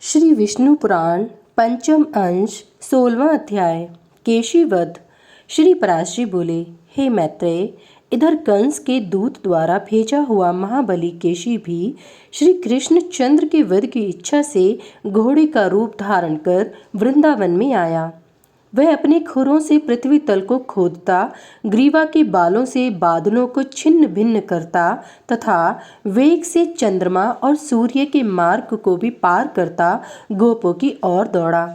श्री विष्णु पुराण पंचम अंश 16वां अध्याय केशीवध। श्री पराशरी बोले, हे मैत्रेय, इधर कंस के दूत द्वारा भेजा हुआ महाबली केशी भी श्री कृष्ण चंद्र के वध की इच्छा से घोड़े का रूप धारण कर वृंदावन में आया। वह अपने खुरों से पृथ्वी तल को खोदता, ग्रीवा के बालों से बादलों को छिन्न भिन्न करता तथा वेग से चंद्रमा और सूर्य के मार्ग को भी पार करता गोपों की ओर दौड़ा।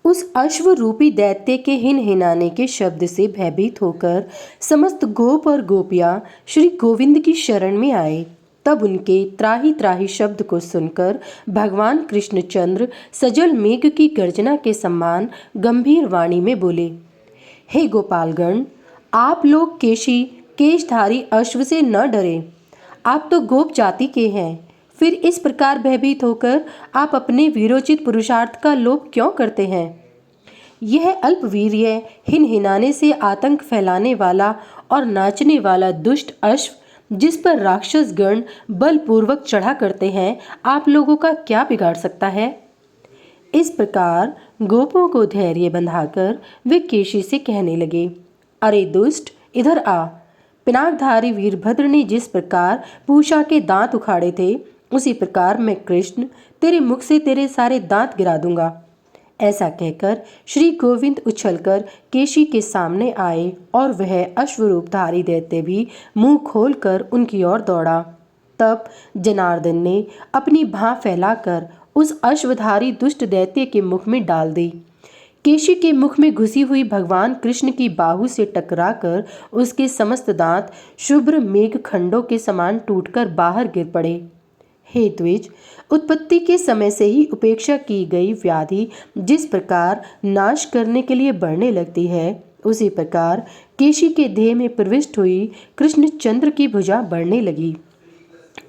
उस अश्व रूपी दैत्य के हिनहिनाने के शब्द से भयभीत होकर समस्त गोप और गोपियां श्री गोविंद की शरण में आए। तब उनके त्राही त्राही शब्द को सुनकर भगवान कृष्णचंद्र सजल मेघ की गर्जना के समान गंभीर वाणी में बोले, हे गोपालगण, आप लोग केशी केशधारी अश्व से न डरे। आप तो गोप जाति के हैं, फिर इस प्रकार भयभीत होकर आप अपने वीरोचित पुरुषार्थ का लोभ क्यों करते हैं? यह अल्पवीर्य हिनहिनाने से आतंक फैलाने वाला और नाचने वाला दुष्ट अश्व, जिस पर राक्षस गण बलपूर्वक चढ़ा करते हैं, आप लोगों का क्या बिगाड़ सकता है? इस प्रकार गोपों को धैर्य बंधाकर वे केशी से कहने लगे, अरे दुष्ट, इधर आ। पिनाकधारी वीरभद्र ने जिस प्रकार पूषा के दांत उखाड़े थे, उसी प्रकार मैं कृष्ण तेरे मुख से तेरे सारे दांत गिरा दूंगा। ऐसा कहकर श्री गोविंद उछलकर केशी के सामने आए और वह अश्वरूपधारी दैत्य भी मुंह खोलकर उनकी ओर दौड़ा। तब जनार्दन ने अपनी भां फैलाकर उस अश्वधारी दुष्ट दैत्य के मुख में डाल दी। केशी के मुख में घुसी हुई भगवान कृष्ण की बाहु से टकराकर उसके समस्त दांत शुभ्र मेघ खंडों के समान टूटकर बाहर गिर पड़े। हे द्विज, उत्पत्ति के समय से ही उपेक्षा की गई व्याधि जिस प्रकार नाश करने के लिए बढ़ने लगती है, उसी प्रकार केशी के देह में प्रविष्ट हुई कृष्णचंद्र की भुजा बढ़ने लगी।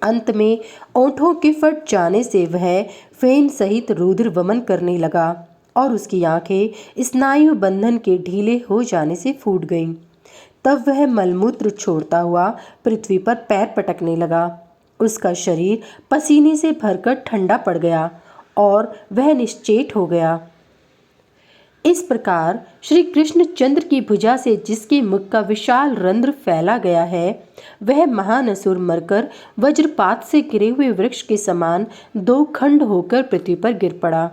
अंत में ओंठों के फट जाने से वह फेन सहित रुधिर वमन करने लगा और उसकी आंखें स्नायु बंधन के ढीले हो जाने से फूट गईं। तब वह मलमूत्र छोड़ता हुआ पृथ्वी पर पैर पटकने लगा। उसका शरीर पसीने से भरकर ठंडा पड़ गया और वह निश्चेत हो गया। इस प्रकार श्री कृष्णचंद्र की भुजा से जिसके मुख का विशाल रंध्र फैला गया है, वह महान असुर मरकर वज्रपात से गिरे हुए वृक्ष के समान दो खंड होकर पृथ्वी पर गिर पड़ा।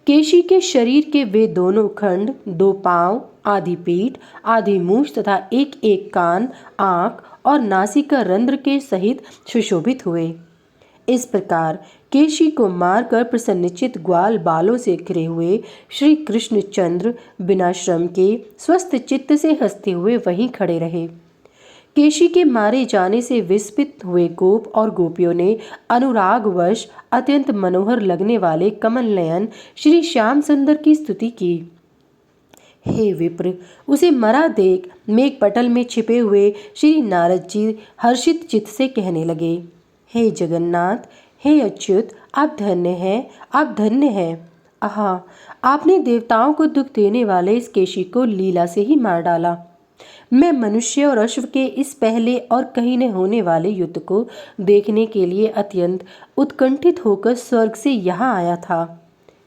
केशी के शरीर के वे दोनों खंड, दो पांव, आधी पीठ, आधी मूछ तथा एक एक कान, आंख और नासिका रंध्र के सहित सुशोभित हुए। इस प्रकार केशी को मारकर प्रसन्नचित ग्वाल बालों से घिरे हुए श्री कृष्णचंद्र बिना श्रम के स्वस्थ चित्त से हंसते हुए वहीं खड़े रहे। केशी के मारे जाने से विस्मित हुए गोप और गोपियों ने अनुरागवश अत्यंत मनोहर लगने वाले कमल नयन श्री श्याम सुंदर की स्तुति की। हे विप्र, उसे मरा देख मेघपटल में छिपे हुए श्री नारद जी हर्षित चित्त से कहने लगे, हे जगन्नाथ, हे अच्युत, आप धन्य हैं, आप धन्य हैं। आहा, आपने देवताओं को दुख देने वाले इस केशी को लीला से ही मार डाला। मैं मनुष्य और अश्व के इस पहले और कहीं न होने वाले युद्ध को देखने के लिए अत्यंत उत्कंठित होकर स्वर्ग से यहाँ आया था।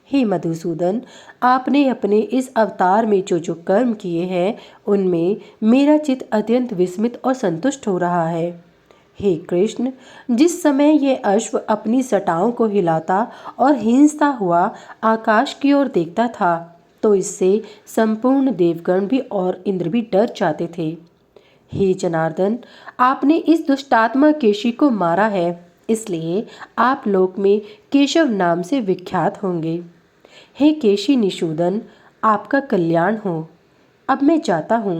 हे मधुसूदन, आपने अपने इस अवतार में जो कर्म किए हैं, उनमें मेरा चित्त अत्यंत विस्मित और संतुष्ट हो रहा है। हे कृष्ण, जिस समय यह अश्व अपनी सटाओं को हिलाता और हिंसता हुआ आकाश की ओर देखता था, तो इससे संपूर्ण देवगण भी और इंद्र भी डर जाते थे। हे जनार्दन, आपने इस दुष्टात्मा केशी को मारा है, इसलिए आप लोक में केशव नाम से विख्यात होंगे। हे केशी निषूदन, आपका कल्याण हो। अब मैं जाता हूँ।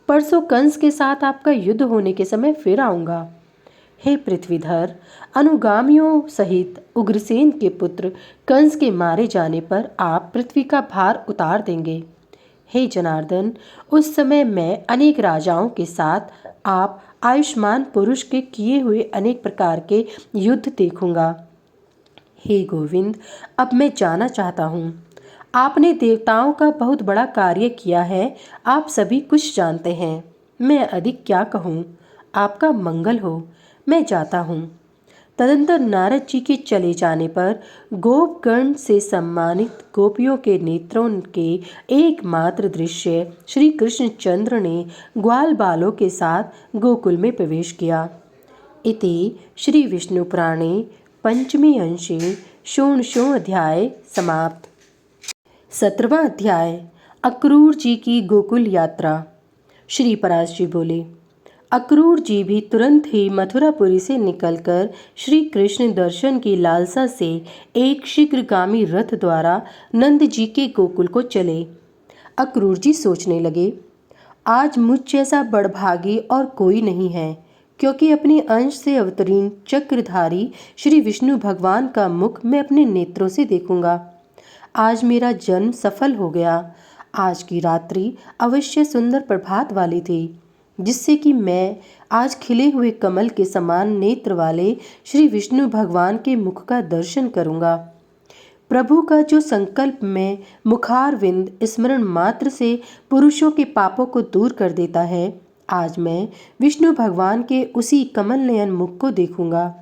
परसों कंस के साथ आपका युद्ध होने के समय फिर आऊँगा। हे पृथ्वीधर, अनुगामियों सहित उग्रसेन के पुत्र कंस के मारे जाने पर आप पृथ्वी का भार उतार देंगे। हे जनार्दन, उस समय मैं अनेक राजाओं के साथ आप आयुष्मान पुरुष के किए हुए अनेक प्रकार के युद्ध देखूंगा। हे गोविंद, अब मैं जाना चाहता हूँ। आपने देवताओं का बहुत बड़ा कार्य किया है, आप सभी कुछ जानते हैं। मैं अधिक क्या कहूँ। आपका मंगल हो, मैं जाता हूँ। तदंतर नारद जी के चले जाने पर गोपगण से सम्मानित गोपियों के नेत्रों के एकमात्र दृश्य श्री कृष्णचंद्र ने ग्वाल बालों के साथ गोकुल में प्रवेश किया। इति श्री विष्णु पुराणे पंचमी अंशे षोडशो अध्याय समाप्त। 17वां अध्याय अक्रूर जी की गोकुल यात्रा। श्री पराशर जी बोले, अक्रूर जी भी तुरंत ही मथुरापुरी से निकलकर श्री कृष्ण दर्शन की लालसा से एक शीघ्रगामी रथ द्वारा नंद जी के गोकुल को चले। अक्रूर जी सोचने लगे, आज मुझ जैसा बड़भागी और कोई नहीं है, क्योंकि अपने अंश से अवतीर्ण चक्रधारी श्री विष्णु भगवान का मुख मैं अपने नेत्रों से देखूंगा। आज मेरा जन्म सफल हो गया। आज की रात्रि अवश्य सुंदर प्रभात वाली थी, जिससे कि मैं आज खिले हुए कमल के समान नेत्र वाले श्री विष्णु भगवान के मुख का दर्शन करूंगा। प्रभु का जो संकल्प में मुखारविंद स्मरण मात्र से पुरुषों के पापों को दूर कर देता है, आज मैं विष्णु भगवान के उसी कमल नयन मुख को देखूंगा,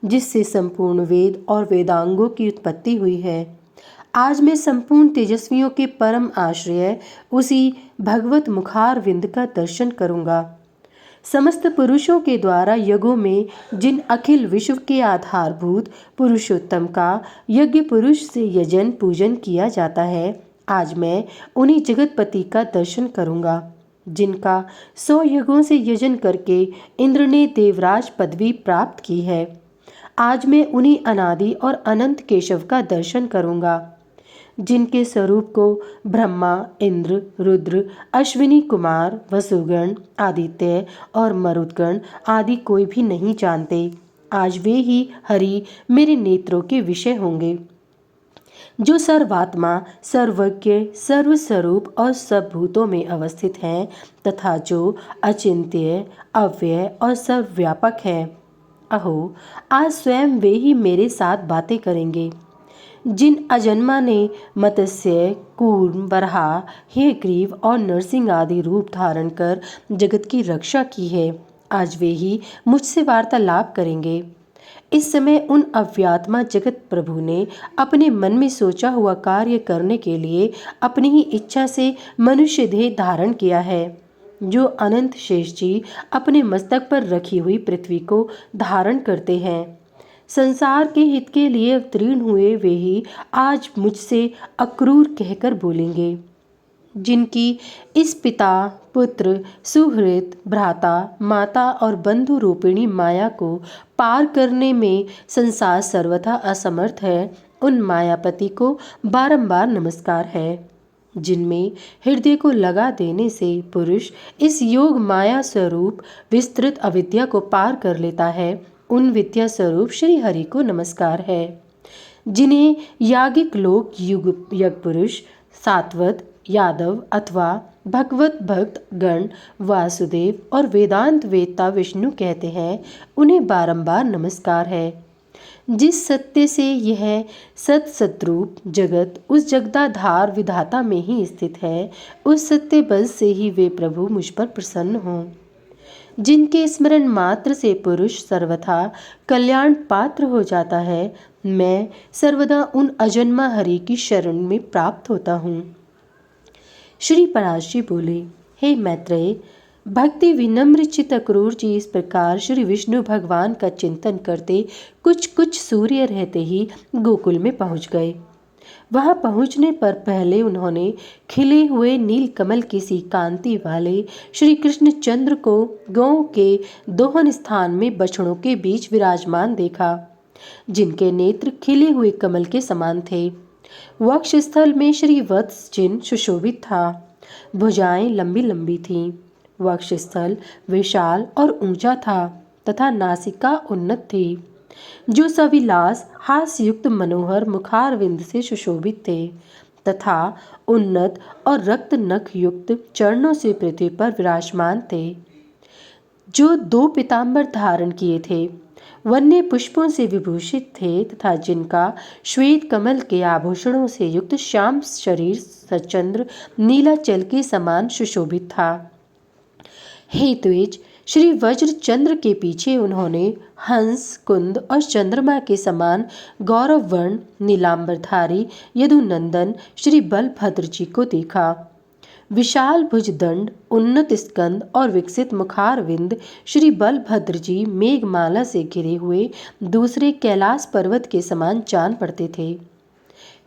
जिससे संपूर्ण वेद और वेदांगों की उत्पत्ति हुई है। आज मैं संपूर्ण तेजस्वियों के परम आश्रय उसी भगवत मुखारविंद का दर्शन करूंगा। समस्त पुरुषों के द्वारा यज्ञों में जिन अखिल विश्व के आधारभूत पुरुषोत्तम का यज्ञ पुरुष से यजन पूजन किया जाता है, आज मैं उन्हीं जगतपति का दर्शन करूंगा, जिनका 100 यज्ञों से यजन करके इंद्र ने देवराज पदवी प्राप्त की है। आज मैं उन्हीं अनादि और अनंत केशव का दर्शन करूंगा, जिनके स्वरूप को ब्रह्मा, इंद्र, रुद्र, अश्विनी कुमार, वसुगण, आदित्य और मरुदगण आदि कोई भी नहीं जानते। आज वे ही हरि मेरे नेत्रों के विषय होंगे, जो सर्वात्मा, सर्वज्ञ, सर्वस्वरूप और सब भूतों में अवस्थित हैं, तथा जो अचिंत्य, अव्यय और सर्वव्यापक है। अहो, आज स्वयं वे ही मेरे साथ बातें करेंगे। जिन अजन्मा ने मत्स्य, कूर्म, वराह, हेयग्रीव और नरसिंह आदि रूप धारण कर जगत की रक्षा की है, आज वे ही मुझसे वार्तालाप करेंगे। इस समय उन अव्यात्मा जगत प्रभु ने अपने मन में सोचा हुआ कार्य करने के लिए अपनी ही इच्छा से मनुष्य देह धारण किया है। जो अनंत शेष जी अपने मस्तक पर रखी हुई पृथ्वी को धारण करते हैं, संसार के हित के लिए अवतीर्ण हुए वे ही आज मुझसे अक्रूर कहकर बोलेंगे, जिनकी इस पिता, पुत्र, सुहृद, भ्राता, माता और बंधु रूपिणी माया को पार करने में संसार सर्वथा असमर्थ है, उन मायापति को बारंबार नमस्कार है। जिनमें हृदय को लगा देने से पुरुष इस योग माया स्वरूप विस्तृत अविद्या को पार कर लेता है, उन विद्या स्वरूप श्री हरि को नमस्कार है। जिन्हें यागिक लोग युग यज्ञ पुरुष, सात्वत, यादव अथवा भगवत भक्त गण, वासुदेव और वेदांत वेत्ता विष्णु कहते हैं, उन्हें बारंबार नमस्कार है। जिस सत्य से यह सत्सद्रूप जगत उस जगदाधार विधाता में ही स्थित है, उस सत्य बल से ही वे प्रभु मुझ पर प्रसन्न हों। जिनके स्मरण मात्र से पुरुष सर्वथा कल्याण पात्र हो जाता है, मैं सर्वदा उन अजन्मा हरि की शरण में प्राप्त होता हूँ। श्री पराशर जी बोले, हे मैत्रेय, भक्ति विनम्र चित्त अक्रूर जी इस प्रकार श्री विष्णु भगवान का चिंतन करते कुछ सूर्य रहते ही गोकुल में पहुँच गए। वहां पहुंचने पर पहले उन्होंने खिले हुए नील कमल की सी कांति वाले श्री कृष्णचंद्र को गौ के दोहन स्थान में बछड़ों के बीच विराजमान देखा, जिनके नेत्र खिले हुए कमल के समान थे। वक्षस्थल में श्री वत्स चिन्ह सुशोभित था। भुजाएं लंबी लंबी थीं। वक्षस्थल विशाल और ऊंचा था तथा नासिका उन्नत थी, जो सविलास हास्ययुक्त मनोहर मुखारविंद से सुशोभित थे, तथा उन्नत और रक्त नख युक्त चरणों से पृथ्वी पर विराजमान थे। जो 2 पीताम्बर धारण किए थे, वन्य पुष्पों से विभूषित थे, तथा जिनका श्वेत कमल के आभूषणों से युक्त श्याम शरीर सचंद्र नीलाचल के समान सुशोभित था। हे द्विज, श्री वज्र चंद्र के पीछे उन्होंने हंस, कुंद और चंद्रमा के समान गौरववर्ण नीलांबरधारी यदुनंदन श्री बलभद्र जी को देखा। विशाल भुजदंड, उन्नत स्कंद और विकसित मुखारविंद श्री बलभद्र जी मेघमाला से घिरे हुए दूसरे कैलाश पर्वत के समान जान पड़ते थे।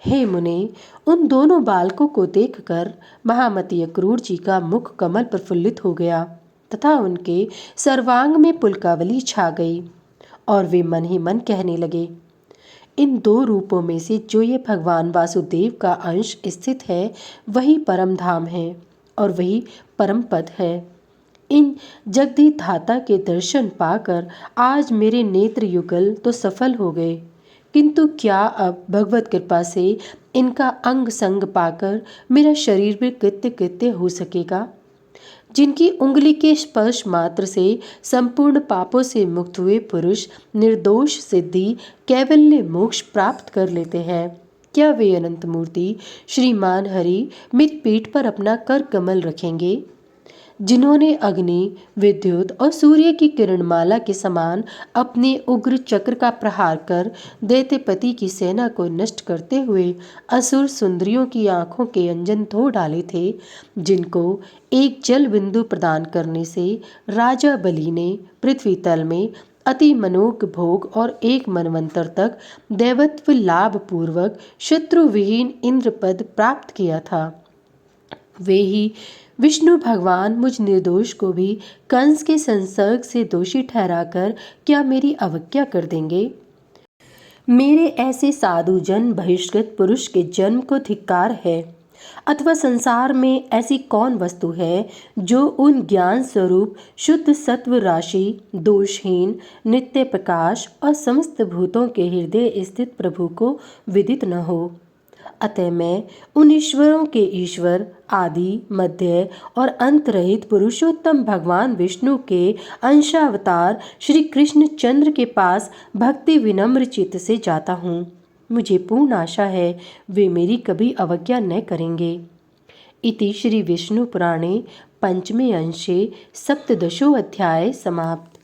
हे मुने, उन दोनों बालकों को देखकर महामती अक्रूर जी का मुख कमल प्रफुल्लित हो गया तथा उनके सर्वांग में पुलकावली छा गई और वे मन ही मन कहने लगे, इन दो रूपों में से जो ये भगवान वासुदेव का अंश स्थित है वही परम धाम है और वही परम पद है। इन जगदीश धाता के दर्शन पाकर आज मेरे नेत्र युगल तो सफल हो गए, किंतु क्या अब भगवत कृपा से इनका अंग संग पाकर मेरा शरीर भी कृत्य कृत्य हो सकेगा। जिनकी उंगली के स्पर्श मात्र से संपूर्ण पापों से मुक्त हुए पुरुष निर्दोष सिद्धि कैवल्य मोक्ष प्राप्त कर लेते हैं, क्या वे अनंत मूर्ति श्रीमान हरि मेरी पीठ पर अपना कर कमल रखेंगे? जिन्होंने अग्नि, विद्युत और सूर्य की किरणमाला के समान अपने उग्र चक्र का प्रहार कर दैत्यपति की सेना को नष्ट करते हुए असुर सुंदरियों की आंखों के अंजन धो डाले थे, जिनको एक जल बिंदु प्रदान करने से राजा बलि ने पृथ्वी तल में अति मनोज्ञ भोग और एक मनवंतर तक दैवत्व लाभ पूर्वक शत्रु विहीन इंद्रपद प्राप्त किया था, वे ही विष्णु भगवान मुझ निर्दोष को भी कंस के संसर्ग से दोषी ठहराकर क्या मेरी अवज्ञा कर देंगे? मेरे ऐसे साधु जन बहिष्कृत पुरुष के जन्म को धिक्कार है। अथवा संसार में ऐसी कौन वस्तु है जो उन ज्ञान स्वरूप शुद्ध सत्व राशि, दोषहीन, नित्य प्रकाश और समस्त भूतों के हृदय स्थित प्रभु को विदित न हो। अतः मैं उन ईश्वरों के ईश्वर, आदि, मध्य और अंत रहित पुरुषोत्तम भगवान विष्णु के अंशावतार श्री कृष्ण चंद्र के पास भक्ति विनम्र चित्त से जाता हूँ। मुझे पूर्ण आशा है वे मेरी कभी अवज्ञा न करेंगे। इति श्री विष्णु पुराणे पंचमे अंशे सप्तदशो अध्याय समाप्त।